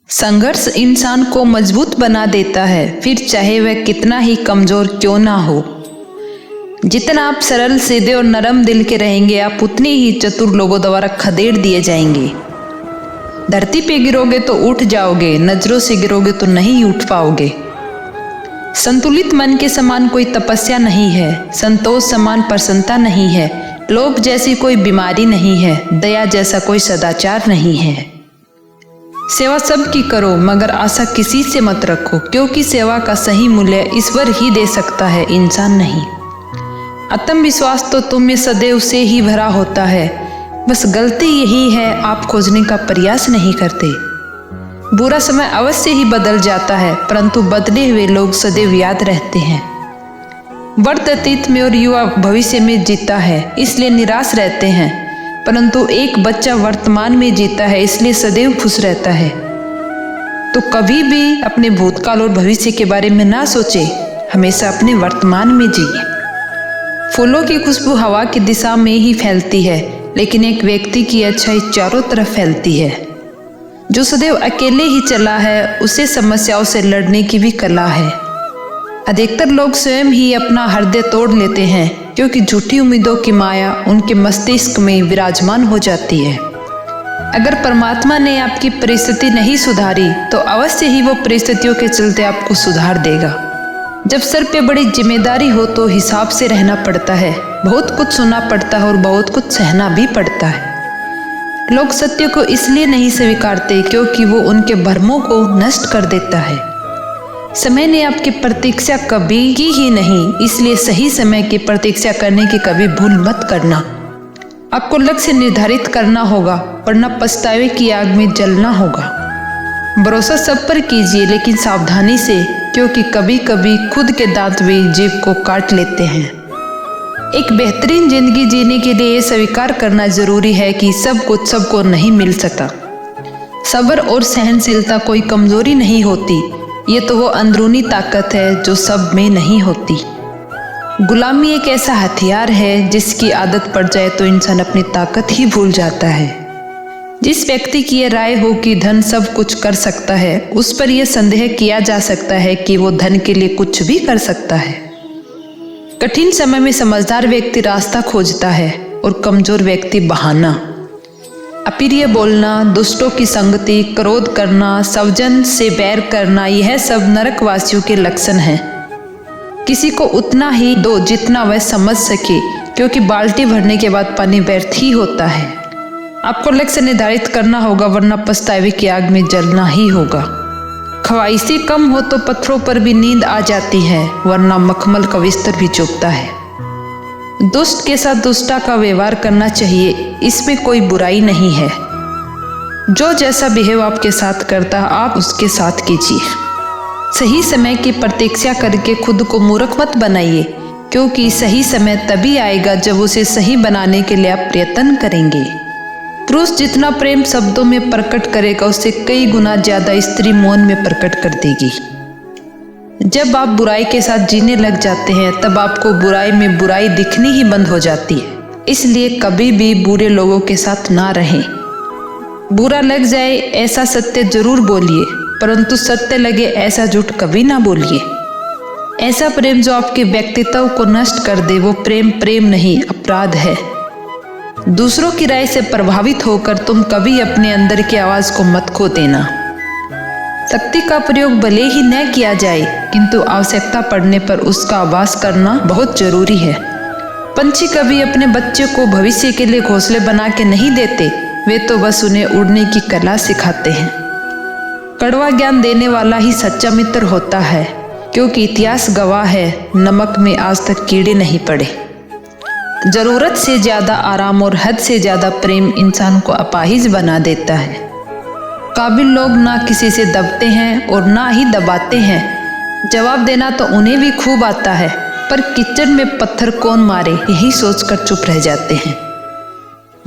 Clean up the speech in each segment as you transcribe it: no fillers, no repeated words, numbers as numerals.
संघर्ष इंसान को मजबूत बना देता है, फिर चाहे वह कितना ही कमजोर क्यों ना हो। जितना आप सरल, सीधे और नरम दिल के रहेंगे, आप उतने ही चतुर लोगों द्वारा खदेड़ दिए जाएंगे। धरती पे गिरोगे तो उठ जाओगे, नजरों से गिरोगे तो नहीं उठ पाओगे। संतुलित मन के समान कोई तपस्या नहीं है, संतोष समान प्रसन्नता नहीं है, लोभ जैसी कोई बीमारी नहीं है, दया जैसा कोई सदाचार नहीं है। सेवा सबकी करो, मगर आशा किसी से मत रखो, क्योंकि सेवा का सही मूल्य ईश्वर ही दे सकता है, इंसान नहीं। आत्मविश्वास तो तुम में सदैव से ही भरा होता है, बस गलती यही है आप खोजने का प्रयास नहीं करते। बुरा समय अवश्य ही बदल जाता है, परंतु बदले हुए लोग सदैव याद रहते हैं। वर्त अतीत में और युवा भविष्य में जीता है, इसलिए निराश रहते हैं, परंतु एक बच्चा वर्तमान में जीता है, इसलिए सदैव खुश रहता है। तो कभी भी अपने भूतकाल और भविष्य के बारे में ना सोचे, हमेशा अपने वर्तमान में जिए। फूलों की खुशबू हवा की दिशा में ही फैलती है, लेकिन एक व्यक्ति की अच्छाई चारों तरफ फैलती है। जो सदैव अकेले ही चला है, उसे समस्याओं से लड़ने की भी कला है। अधिकतर लोग स्वयं ही अपना हृदय तोड़ लेते हैं, क्योंकि झूठी उम्मीदों की माया उनके मस्तिष्क में विराजमान हो जाती है। अगर परमात्मा ने आपकी परिस्थिति नहीं सुधारी, तो अवश्य ही वो परिस्थितियों के चलते आपको सुधार देगा। जब सर पे बड़ी जिम्मेदारी हो तो हिसाब से रहना पड़ता है, बहुत कुछ सुनना पड़ता है और बहुत कुछ सहना भी पड़ता है। लोग सत्य को इसलिए नहीं स्वीकारते क्योंकि वो उनके भ्रमों को नष्ट कर देता है। समय ने आपकी प्रतीक्षा कभी की ही नहीं, इसलिए सही समय की प्रतीक्षा करने की कभी भूल मत करना। आपको लक्ष्य निर्धारित करना होगा, वरना पछतावे की आग में जलना होगा। भरोसा सब पर कीजिए, लेकिन सावधानी से, क्योंकि कभी कभी खुद के दांत भी जीभ को काट लेते हैं। एक बेहतरीन जिंदगी जीने के लिए ये स्वीकार करना जरूरी है कि सब कुछ सबको नहीं मिल सका। सब्र और सहनशीलता कोई कमजोरी नहीं होती, ये तो वो अंदरूनी ताकत है जो सब में नहीं होती। गुलामी एक ऐसा हथियार है जिसकी आदत पड़ जाए तो इंसान अपनी ताकत ही भूल जाता है। जिस व्यक्ति की यह राय हो कि धन सब कुछ कर सकता है, उस पर यह संदेह किया जा सकता है कि वो धन के लिए कुछ भी कर सकता है। कठिन समय में समझदार व्यक्ति रास्ता खोजता है और कमजोर व्यक्ति बहाना। अप्रिय बोलना, दुष्टों की संगति, क्रोध करना, स्वजन से बैर करना, यह सब नरकवासियों के लक्षण हैं। किसी को उतना ही दो जितना वह समझ सके, क्योंकि बाल्टी भरने के बाद पानी व्यर्थ ही होता है। आपको लक्ष्य निर्धारित करना होगा, वरना पछतावे की आग में जलना ही होगा। ख्वाहिशें कम हो तो पत्थरों पर भी नींद आ जाती है, वरना मखमल का बिस्तर भी चुभता है। दुष्ट के साथ दुष्टा का व्यवहार करना चाहिए, इसमें कोई बुराई नहीं है। जो जैसा बिहेव आपके साथ करता है, आप उसके साथ कीजिए। सही समय की प्रतीक्षा करके खुद को मूर्ख मत बनाइए, क्योंकि सही समय तभी आएगा जब उसे सही बनाने के लिए आप प्रयत्न करेंगे। पुरुष जितना प्रेम शब्दों में प्रकट करेगा, उससे कई गुना ज्यादा स्त्री मौन में प्रकट कर देगी। जब आप बुराई के साथ जीने लग जाते हैं, तब आपको बुराई में बुराई दिखनी ही बंद हो जाती है। इसलिए कभी भी बुरे लोगों के साथ ना रहें। बुरा लग जाए ऐसा सत्य जरूर बोलिए, परंतु सत्य लगे ऐसा झूठ कभी ना बोलिए। ऐसा प्रेम जो आपके व्यक्तित्व को नष्ट कर दे, वो प्रेम प्रेम नहीं, अपराध है। दूसरों की राय से प्रभावित होकर तुम कभी अपने अंदर की आवाज को मत खो देना। शक्ति का प्रयोग भले ही न किया जाए, किंतु आवश्यकता पड़ने पर उसका आभास करना बहुत जरूरी है। पंछी कभी अपने बच्चे को भविष्य के लिए घोंसले बना के नहीं देते, वे तो बस उन्हें उड़ने की कला सिखाते हैं। कड़वा ज्ञान देने वाला ही सच्चा मित्र होता है, क्योंकि इतिहास गवाह है, नमक में आज तक कीड़े नहीं पड़े। जरूरत से ज्यादा आराम और हद से ज्यादा प्रेम इंसान को अपाहिज बना देता है। काबिल लोग ना किसी से दबते हैं और ना ही दबाते हैं। जवाब देना तो उन्हें भी खूब आता है, पर किचड़ में पत्थर कौन मारे, यही सोचकर चुप रह जाते हैं।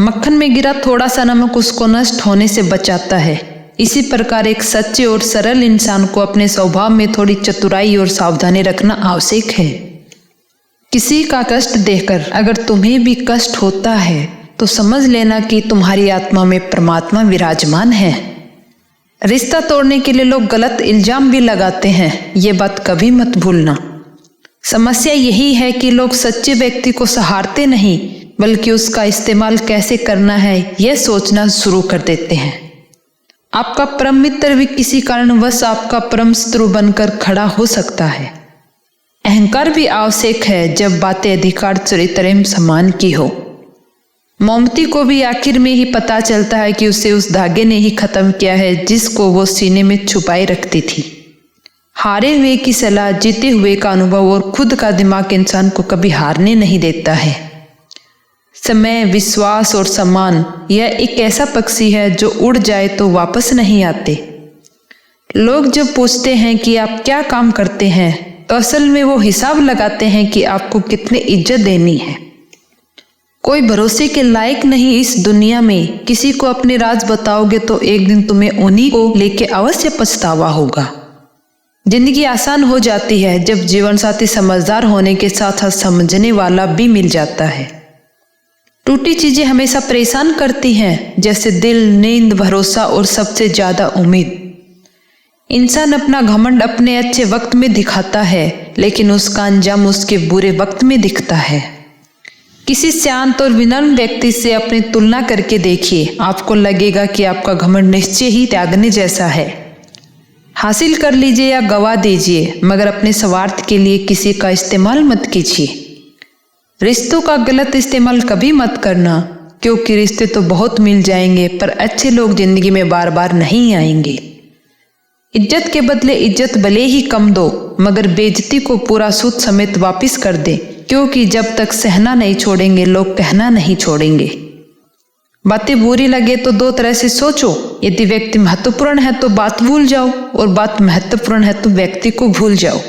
मक्खन में गिरा थोड़ा सा नमक उसको नष्ट होने से बचाता है। इसी प्रकार एक सच्चे और सरल इंसान को अपने स्वभाव में थोड़ी चतुराई और सावधानी रखना आवश्यक है। किसी का कष्ट देखकर अगर तुम्हें भी कष्ट होता है, तो समझ लेना कि तुम्हारी आत्मा में परमात्मा विराजमान है। रिश्ता तोड़ने के लिए लोग गलत इल्जाम भी लगाते हैं, ये बात कभी मत भूलना। समस्या यही है कि लोग सच्चे व्यक्ति को सहारते नहीं बल्कि उसका इस्तेमाल कैसे करना है यह सोचना शुरू कर देते हैं। आपका परम मित्र भी किसी कारणवश आपका परम शत्रु बनकर खड़ा हो सकता है। अहंकार भी आवश्यक है जब बातें अधिकार चरित्र एवं सम्मान की हो। मोमबत्ती को भी आखिर में ही पता चलता है कि उसे उस धागे ने ही खत्म किया है जिसको वो सीने में छुपाए रखती थी। हारे हुए की सलाह, जीते हुए का अनुभव और खुद का दिमाग इंसान को कभी हारने नहीं देता है। समय, विश्वास और सम्मान यह एक ऐसा पक्षी है जो उड़ जाए तो वापस नहीं आते। लोग जब पूछते हैं कि आप क्या काम करते हैं तो असल में वो हिसाब लगाते हैं कि आपको कितनी इज्जत देनी है। कोई भरोसे के लायक नहीं इस दुनिया में। किसी को अपने राज बताओगे तो एक दिन तुम्हें उन्हीं को लेके अवश्य पछतावा होगा। जिंदगी आसान हो जाती है जब जीवन साथी समझदार होने के साथ साथ समझने वाला भी मिल जाता है। टूटी चीजें हमेशा परेशान करती हैं, जैसे दिल, नींद, भरोसा और सबसे ज्यादा उम्मीद। इंसान अपना घमंड अपने अच्छे वक्त में दिखाता है लेकिन उसका अंजाम उसके बुरे वक्त में दिखता है। किसी शांत और विनम्र व्यक्ति से अपनी तुलना करके देखिए, आपको लगेगा कि आपका घमंड निश्चय ही त्यागने जैसा है। हासिल कर लीजिए या गवा दीजिए, मगर अपने स्वार्थ के लिए किसी का इस्तेमाल मत कीजिए। रिश्तों का गलत इस्तेमाल कभी मत करना, क्योंकि रिश्ते तो बहुत मिल जाएंगे पर अच्छे लोग जिंदगी में बार बार नहीं आएंगे। इज्जत के बदले इज्जत भले ही कम दो, मगर बेइज्जती को पूरा सूद समेत वापस कर दे, क्योंकि जब तक सहना नहीं छोड़ेंगे लोग कहना नहीं छोड़ेंगे। बातें बुरी लगे तो दो तरह से सोचो। यदि व्यक्ति महत्वपूर्ण है तो बात भूल जाओ और बात महत्वपूर्ण है तो व्यक्ति को भूल जाओ।